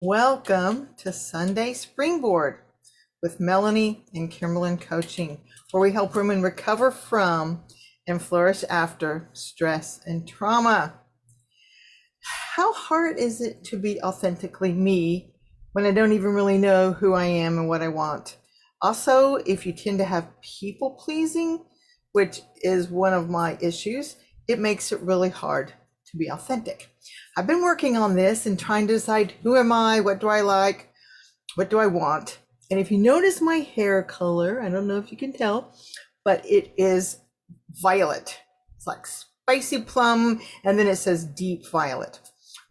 Welcome to Sunday Springboard with Melanie and Kimberlyn Coaching, where we help women recover from and flourish after stress and trauma. How hard is it to be authentically me when I don't even really know who I am and what I want? Also, if you tend to have people pleasing, which is one of my issues, it makes it really hard to be authentic. I've been working on this and trying to decide who am I, what do I like, what do I want. And if you notice my hair color, I don't know if you can tell, but it is violet. It's like spicy plum, and then it says deep violet.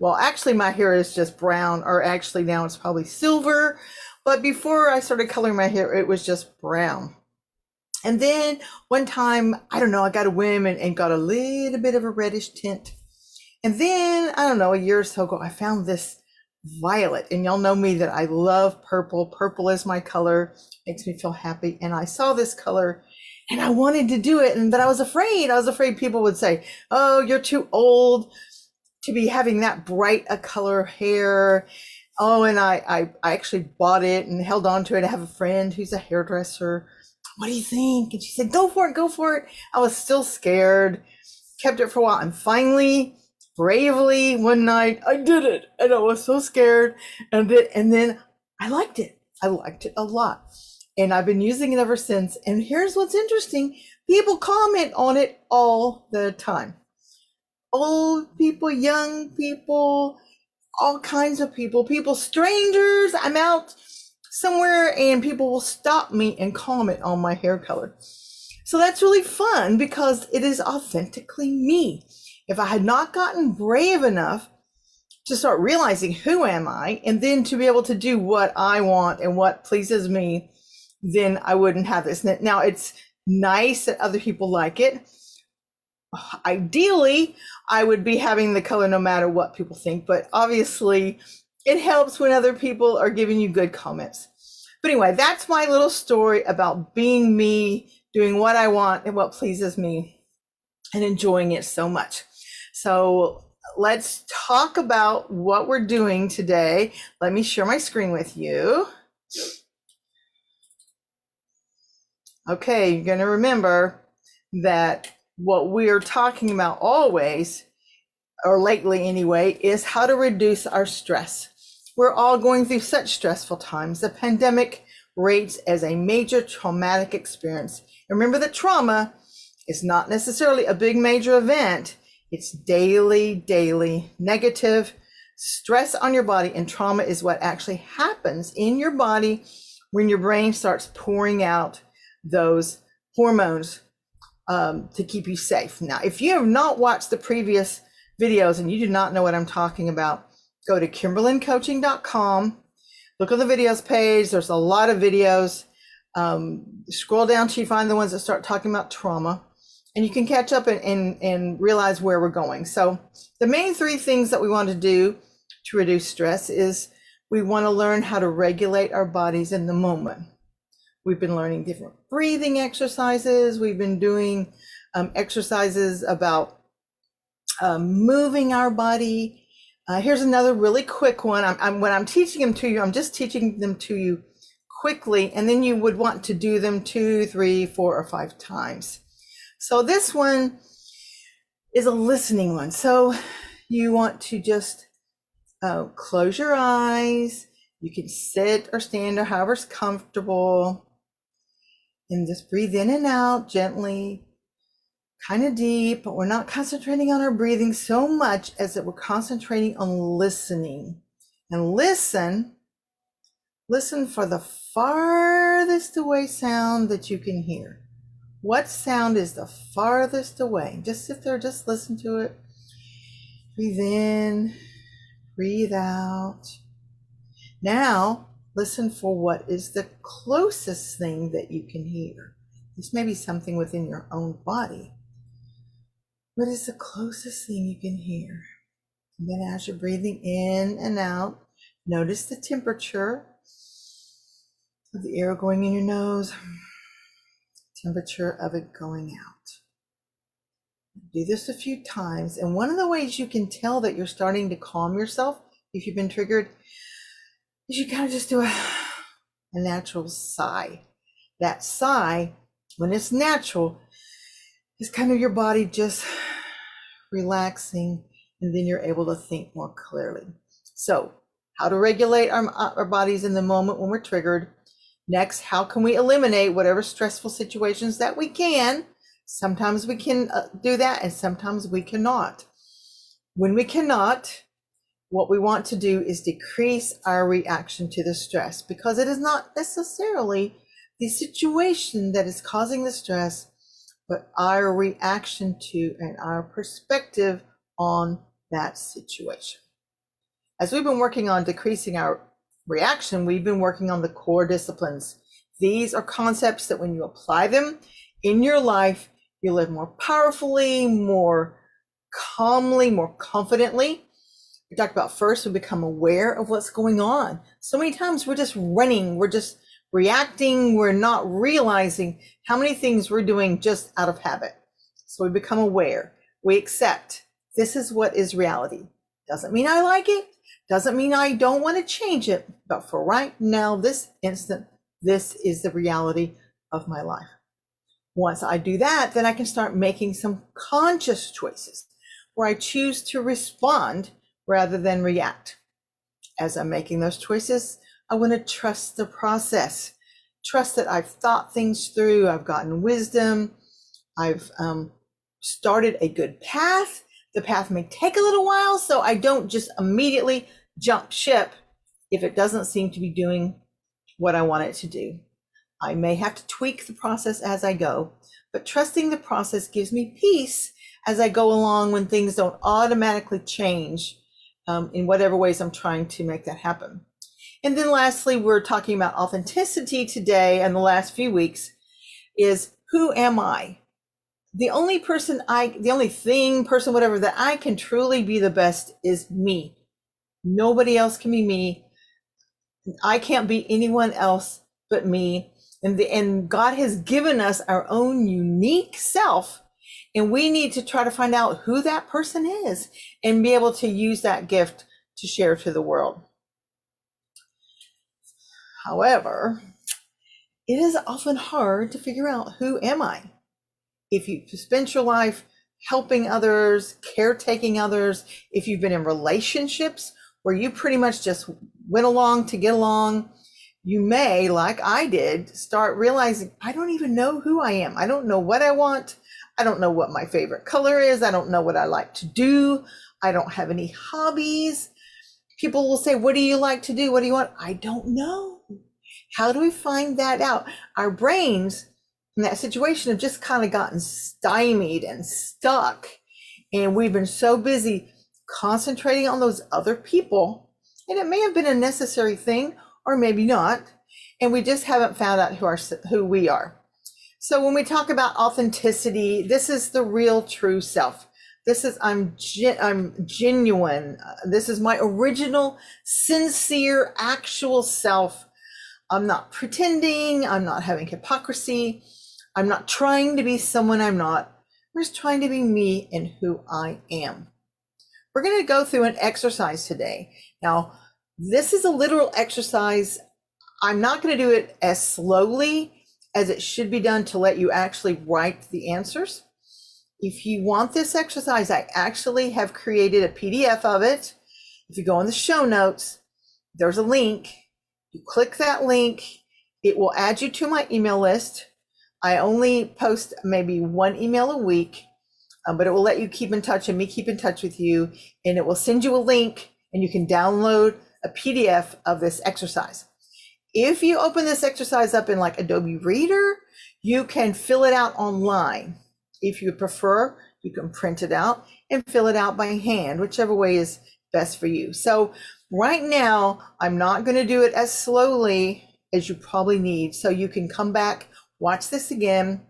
Well, actually my hair is just brown, or actually now it's probably silver, but before I started coloring my hair, it was just brown. And then one time, I don't know, I got a whim and got a little bit of a reddish tint. And then, I don't know, a year or so ago, I found this violet. And y'all know me that I love purple. Purple is my color, makes me feel happy. And I saw this color and I wanted to do it. But I was afraid. I was afraid people would say, oh, you're too old to be having that bright a color hair. Oh, and I actually bought it and held on to it. I have a friend who's a hairdresser. What do you think? And she said, go for it, go for it. I was still scared, kept it for a while. And finally, bravely, one night, I did it. And I was so scared. And then I liked it. I liked it a lot. And I've been using it ever since. And here's what's interesting. People comment on it all the time. Old people, young people, all kinds of people, strangers. I'm out somewhere and people will stop me and comment on my hair color. So that's really fun because it is authentically me. If I had not gotten brave enough to start realizing who am I and then to be able to do what I want and what pleases me, then I wouldn't have this. Now it's nice that other people like it. Ideally, I would be having the color no matter what people think, but obviously it helps when other people are giving you good comments. But anyway, that's my little story about being me, doing what I want and what pleases me, and enjoying it so much. So let's talk about what we're doing today. Let me share my screen with you. Okay, you're going to remember that what we're talking about always, or lately anyway, is how to reduce our stress. We're all going through such stressful times. The pandemic rates as a major traumatic experience. Remember that trauma is not necessarily a big major event. It's daily negative stress on your body, and trauma is what actually happens in your body when your brain starts pouring out those hormones to keep you safe. Now, if you have not watched the previous videos and you do not know what I'm talking about, go to KimberlynCoaching.com, look on the videos page. There's a lot of videos. Scroll down till you find the ones that start talking about trauma, and you can catch up and realize where we're going. So the main three things that we want to do to reduce stress is we want to learn how to regulate our bodies in the moment. We've been learning different breathing exercises. We've been doing exercises about moving our body. Here's another really quick one. When I'm teaching them to you, I'm just teaching them to you quickly, and then you would want to do them 2, 3, 4, or 5 times. So this one is a listening one. So you want to just close your eyes. You can sit or stand or however's comfortable. And just breathe in and out gently, kind of deep, but we're not concentrating on our breathing so much as that we're concentrating on listening. And listen for the farthest away sound that you can hear. What sound is the farthest away? Just sit there, just listen to it. Breathe in, breathe out. Now, listen for what is the closest thing that you can hear. This may be something within your own body. What is the closest thing you can hear? And then as you're breathing in and out, notice the temperature of the air going in your nose, temperature of it going out. Do this a few times. And one of the ways you can tell that you're starting to calm yourself, if you've been triggered, is you kind of just do a natural sigh. That sigh, when it's natural, is kind of your body just relaxing, and then you're able to think more clearly. So, how to regulate our bodies in the moment when we're triggered. Next, how can we eliminate whatever stressful situations that we can? Sometimes we can do that, and sometimes we cannot. When we cannot, what we want to do is decrease our reaction to the stress, because it is not necessarily the situation that is causing the stress, but our reaction to and our perspective on that situation. As we've been working on decreasing our reaction, we've been working on the core disciplines. These are concepts that when you apply them in your life, you live more powerfully, more calmly, more confidently. We talked about first, we become aware of what's going on. So many times we're just running, we're just reacting, we're not realizing how many things we're doing just out of habit. So we become aware, we accept this is what is reality. Doesn't mean I like it, doesn't mean I don't want to change it, but for right now, this instant, this is the reality of my life. Once I do that, then I can start making some conscious choices where I choose to respond rather than react. As I'm making those choices, I want to trust the process. Trust that I've thought things through, I've gotten wisdom, I've started a good path. The path may take a little while, so I don't just immediately jump ship if it doesn't seem to be doing what I want it to do. I may have to tweak the process as I go, but trusting the process gives me peace as I go along when things don't automatically change in whatever ways I'm trying to make that happen. And then lastly, we're talking about authenticity today, and the last few weeks is, who am I? The only person, whatever, that I can truly be the best is me. Nobody else can be me. I can't be anyone else but me. And God has given us our own unique self, and we need to try to find out who that person is and be able to use that gift to share to the world. However, it is often hard to figure out, who am I? If you spent your life helping others, caretaking others, if you've been in relationships where you pretty much just went along to get along, you may, like I did, start realizing, I don't even know who I am. I don't know what I want. I don't know what my favorite color is. I don't know what I like to do. I don't have any hobbies. People will say, what do you like to do? What do you want? I don't know. How do we find that out? Our brains in that situation have just kind of gotten stymied and stuck. And we've been so busy concentrating on those other people. And it may have been a necessary thing, or maybe not. And we just haven't found out who we are. So when we talk about authenticity, this is the real true self. This is, I'm genuine. This is my original, sincere, actual self. I'm not pretending. I'm not having hypocrisy. I'm not trying to be someone I'm not. I'm just trying to be me and who I am. We're going to go through an exercise today. Now, this is a literal exercise. I'm not going to do it as slowly as it should be done to let you actually write the answers. If you want this exercise, I actually have created a PDF of it. If you go in the show notes, there's a link. You click that link, it will add you to my email list. I only post maybe one email a week, but it will let you keep in touch and me keep in touch with you. And it will send you a link and you can download a PDF of this exercise. If you open this exercise up in like Adobe Reader, you can fill it out online. If you prefer, you can print it out and fill it out by hand, whichever way is best for you. So right now, I'm not going to do it as slowly as you probably need. So you can come back, watch this again,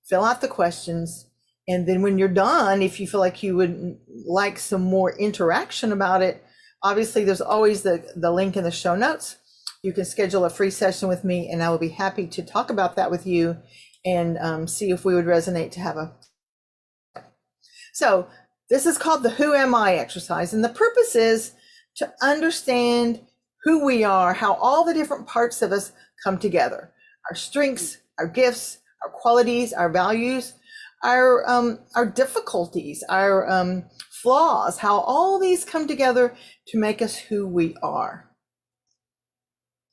fill out the questions. And then when you're done, if you feel like you would like some more interaction about it, obviously there's always the link in the show notes. You can schedule a free session with me and I will be happy to talk about that with you and see if we would resonate to have a. So this is called the Who Am I exercise. And the purpose is to understand who we are, how all the different parts of us come together. Our strengths, our gifts, our qualities, our values, our difficulties, our flaws, how all these come together to make us who we are.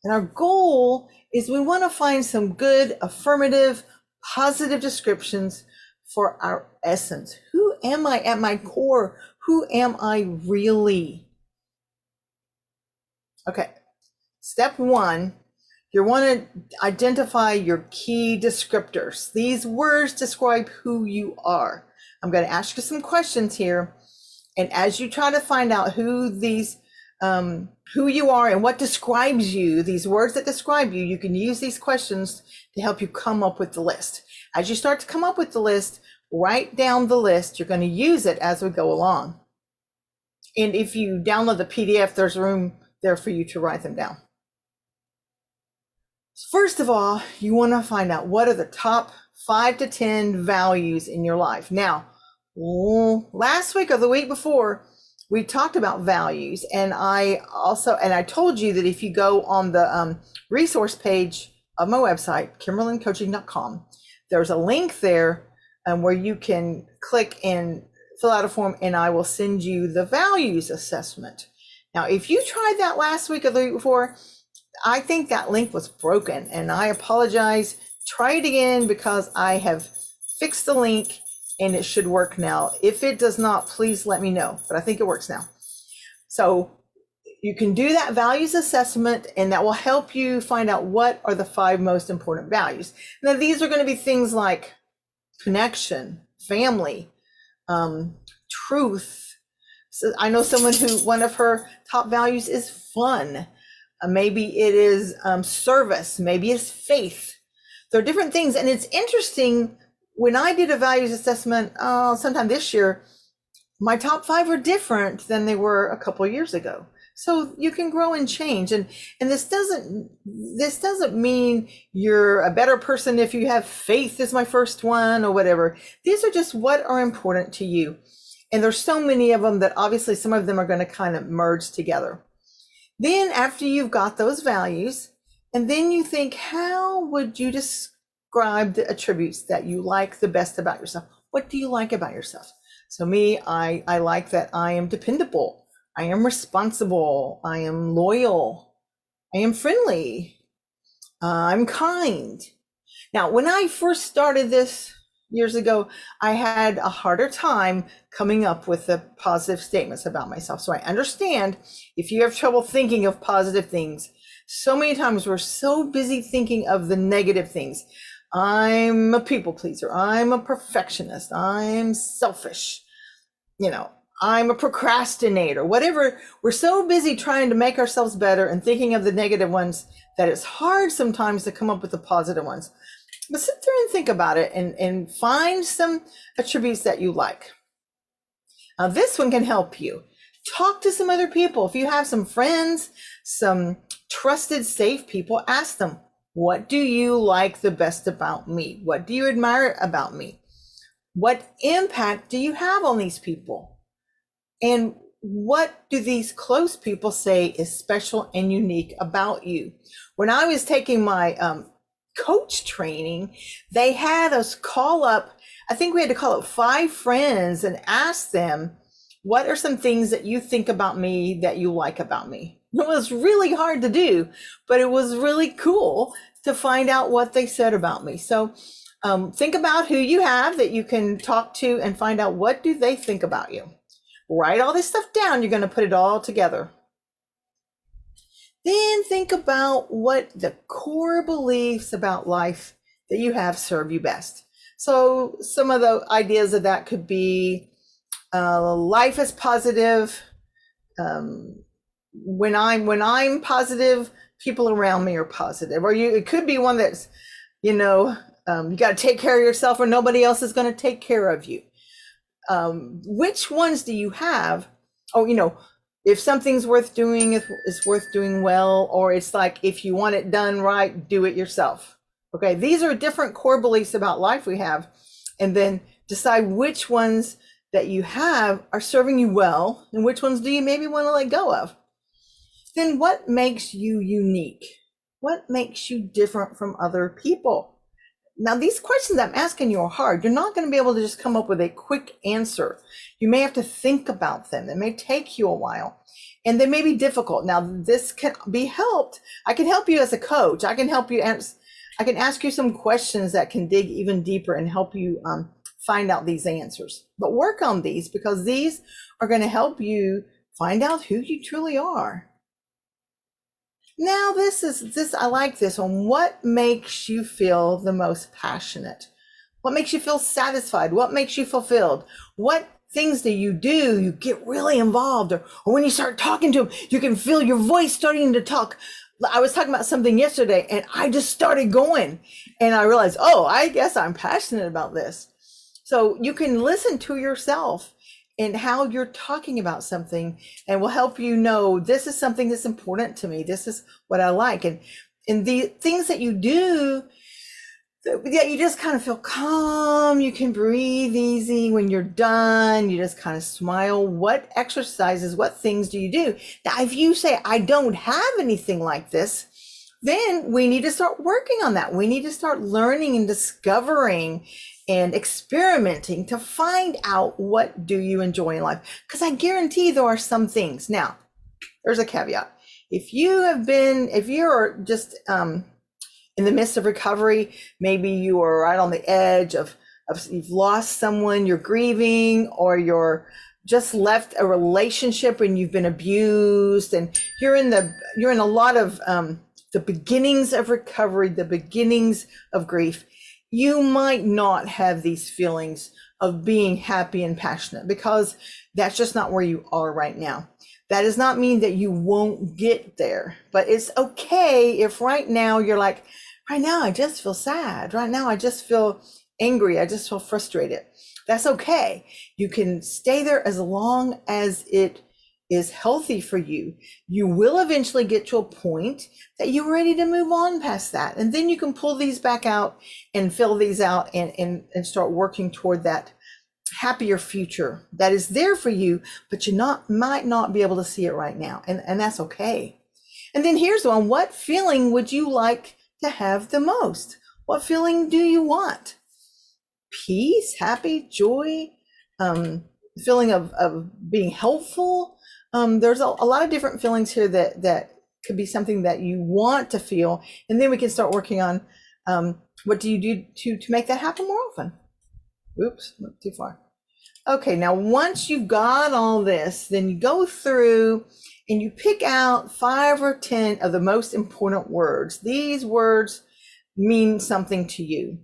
And our goal is we want to find some good, affirmative, positive descriptions for our essence. Who am I at my core? Who am I really? Okay, step one, you want to identify your key descriptors. These words describe who you are. I'm going to ask you some questions here. And as you try to find out who you are and what describes you, these words that describe you, you can use these questions to help you come up with the list. As you start to come up with the list, write down the list. You're going to use it as we go along. And if you download the PDF, there's room there for you to write them down. First of all, you want to find out what are the top 5 to 10 values in your life. Now, last week or the week before, we talked about values, and I told you that if you go on the resource page of my website, KimberlinCoaching.com, there's a link there where you can click and fill out a form, and I will send you the values assessment. Now, if you tried that last week or the week before, I think that link was broken, and I apologize. Try it again because I have fixed the link and it should work now. If it does not, please let me know, but I think it works now. So you can do that values assessment, and that will help you find out what are the 5 most important values. Now, these are going to be things like connection, family, truth. So I know someone who one of her top values is fun. Maybe it is service. Maybe it's faith. There are different things, and it's interesting. When I did a values assessment sometime this year, my top 5 were different than they were a couple of years ago. So you can grow and change, and this doesn't mean you're a better person if you have faith as my first one or whatever. These are just what are important to you, and there's so many of them that obviously some of them are going to kind of merge together. Then after you've got those values, and then you think, how would you describe the attributes that you like the best about yourself? What do you like about yourself? So me, I like that I am dependable. I am responsible. I am loyal. I am friendly. I'm kind. Now, when I first started this years ago, I had a harder time coming up with the positive statements about myself. So I understand if you have trouble thinking of positive things, so many times we're so busy thinking of the negative things. I'm a people pleaser. I'm a perfectionist. I'm selfish. I'm a procrastinator, whatever. We're so busy trying to make ourselves better and thinking of the negative ones that it's hard sometimes to come up with the positive ones. But sit there and think about it and find some attributes that you like. Now, this one can help you. Talk to some other people. If you have some friends, some trusted, safe people, ask them, what do you like the best about me? What do you admire about me? What impact do you have on these people? And what do these close people say is special and unique about you? When I was taking my coach training, they had us call up, I think we had to call up 5 friends and ask them, what are some things that you think about me that you like about me? It was really hard to do, but it was really cool to find out what they said about me. So think about who you have that you can talk to and find out what do they think about you. Write all this stuff down. You're going to put it all together. Then think about what the core beliefs about life that you have serve you best. So some of the ideas of that could be life is positive. When I'm positive, people around me are positive. Or it could be one that's, you got to take care of yourself or nobody else is going to take care of you. Which ones do you have? If something's worth doing, it's worth doing well, or it's like, if you want it done right, do it yourself. Okay, these are different core beliefs about life we have, and then decide which ones that you have are serving you well, and which ones do you maybe want to let go of. then what makes you unique? What makes you different from other people? Now, these questions I'm asking you are hard. You're not going to be able to just come up with a quick answer. You may have to think about them. It may take you a while, and they may be difficult. Now, this can be helped. I can help you as a coach. I can help you answer. I can ask you some questions that can dig even deeper and help you find out these answers. But work on these, because these are going to help you find out who you truly are. Now, I like this one. What makes you feel the most passionate? What makes you feel satisfied? What makes you fulfilled? What things do? You get really involved, or when you start talking to them, you can feel your voice starting to talk. I was talking about something yesterday and I just started going, and I realized, oh, I guess I'm passionate about this. So you can listen to yourself and how you're talking about something, and will help you know, this is something that's important to me. This is what I like. And the things that you do, that you just kind of feel calm, you can breathe easy. When you're done, you just kind of smile. What exercises, what things do you do? Now, if you say, I don't have anything like this, then we need to start working on that. We need to start learning and discovering and experimenting to find out, what do you enjoy in life? Because I guarantee there are some things. Now, there's a caveat. If you're just in the midst of recovery, maybe you are right on the edge of you've lost someone, you're grieving, or you're just left a relationship and you've been abused, and you're in a lot of the beginnings of recovery, the beginnings of grief, you might not have these feelings of being happy and passionate, because that's just not where you are right now. That does not mean that you won't get there, but it's okay if right now you're like, right now I just feel sad. Right now I just feel angry. I just feel frustrated. That's okay. You can stay there as long as it is healthy for you. You will eventually get to a point that you're ready to move on past that. And then you can pull these back out and fill these out and start working toward that happier future that is there for you, but you might not be able to see it right now. And that's okay. And then here's one. What feeling would you like to have the most? What feeling do you want? Peace, happy, joy, feeling of being helpful. There's a lot of different feelings here that could be something that you want to feel. And then we can start working on what do you do to make that happen more often? Oops, not too far. Okay, now once you've got all this, then you go through and you pick out 5 or 10 of the most important words. These words mean something to you.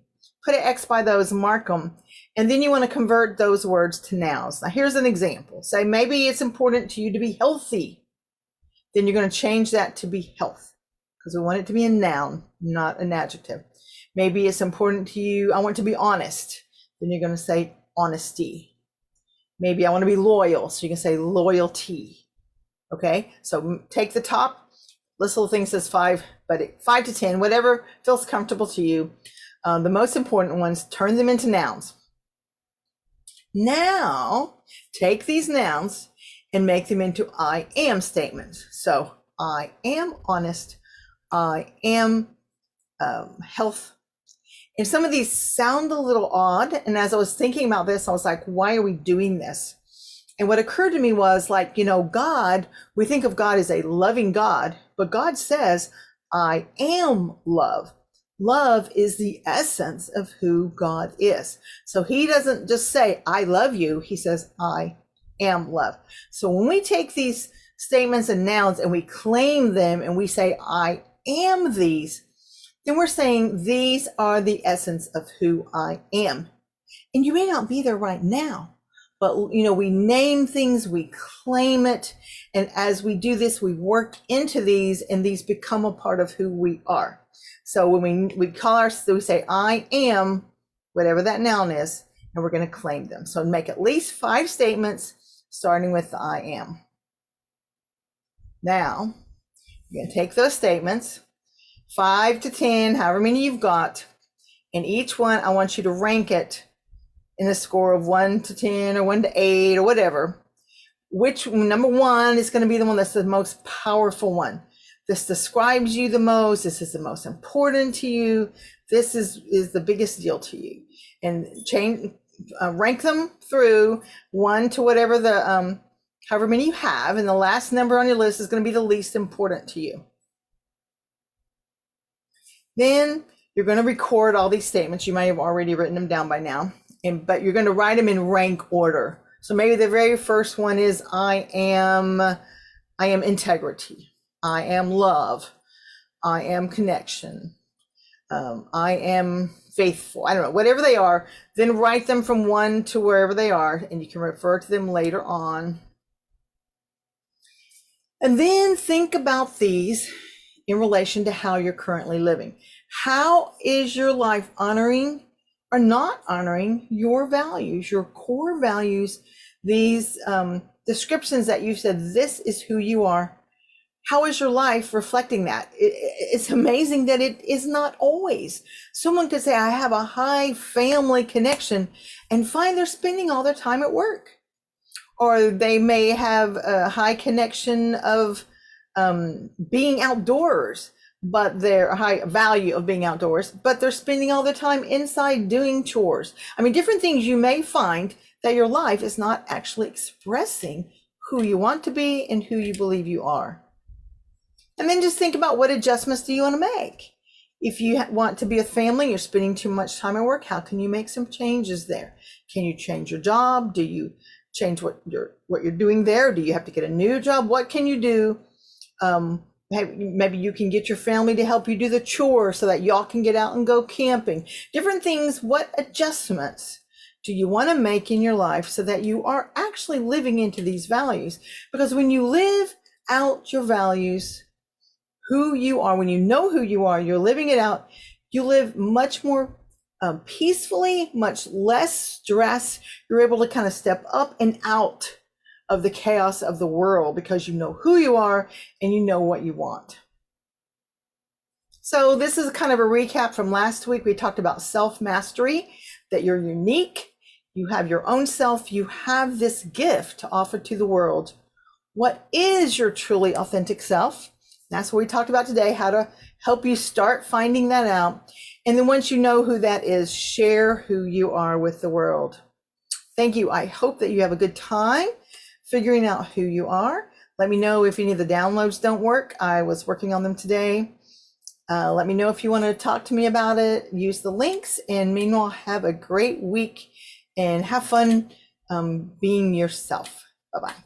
Put an X by those, mark them. And then you want to convert those words to nouns. Now, here's an example. Say maybe it's important to you to be healthy. Then you're going to change that to be health, because we want it to be a noun, not an adjective. Maybe it's important to you, I want to be honest. Then you're going to say honesty. Maybe I want to be loyal. So you can say loyalty. Okay, so take the top. This little thing says 5, but 5 to 10, whatever feels comfortable to you. The most important ones, turn them into nouns. Now, take these nouns and make them into I am statements. So, I am honest. I am health. And some of these sound a little odd. And as I was thinking about this, I was like, why are we doing this? And what occurred to me was, like, God, we think of God as a loving God, but God says, I am love. Love is the essence of who God is. So he doesn't just say, I love you. He says, I am love. So when we take these statements and nouns and we claim them and we say, I am these, then we're saying these are the essence of who I am. And you may not be there right now, but we name things, we claim it. And as we do this, we work into these, and these become a part of who we are. So when we say, I am, whatever that noun is, and we're going to claim them. So make at least 5 statements, starting with the I am. Now, you're going to take those statements, 5 to 10, however many you've got, and each one, I want you to rank it in a score of 1 to 10 or 1 to 8 or whatever. which number one is going to be the one that's the most powerful one. This describes you the most. This is the most important to you. This is the biggest deal to you. And rank them through one to whatever the however many you have, and the last number on your list is going to be the least important to you. Then you're going to record all these statements. You might have already written them down by now, but you're going to write them in rank order. So maybe the very first one is I am integrity. I am love. I am connection. I am faithful. I don't know, whatever they are. Then write them from one to wherever they are, and you can refer to them later on. And then think about these in relation to how you're currently living. How is your life honoring or not honoring your values, your core values, these descriptions that you said, this is who you are? How is your life reflecting that? It's amazing that it is not always. Someone could say, I have a high family connection, and find they're spending all their time at work. Or they may have a high connection of being outdoors, but their high value of being outdoors, but they're spending all their time inside doing chores. I mean, different things you may find that your life is not actually expressing who you want to be and who you believe you are. And then just think about, what adjustments do you want to make? If you want to be a family, you're spending too much time at work, how can you make some changes there? Can you change your job? Do you change what you're doing there? Do you have to get a new job? What can you do? Maybe you can get your family to help you do the chores so that y'all can get out and go camping. Different things. What adjustments do you want to make in your life so that you are actually living into these values? Because when you live out your values, who you are, when you know who you are, you're living it out, you live much more peacefully, much less stress. You're able to kind of step up and out of the chaos of the world because you know who you are and you know what you want. So this is kind of a recap from last week. We talked about self-mastery, that you're unique, you have your own self, you have this gift to offer to the world. What is your truly authentic self? That's what we talked about today, how to help you start finding that out. And then once you know who that is, share who you are with the world. Thank you. I hope that you have a good time figuring out who you are. Let me know if any of the downloads don't work. I was working on them today. Let me know if you want to talk to me about it. Use the links, and meanwhile, have a great week and have fun being yourself. Bye-bye.